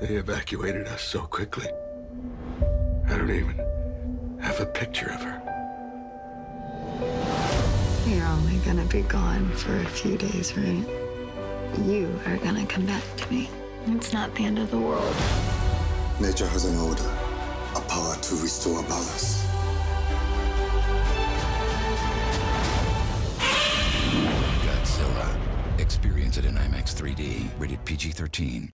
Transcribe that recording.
They evacuated us so quickly. I don't even have a picture of her. You're only gonna be gone for a few days, right? You are gonna come back to me. It's not the end of the world. Nature has an order, a power to restore balance. Godzilla. Experience it in IMAX 3D. Rated PG-13.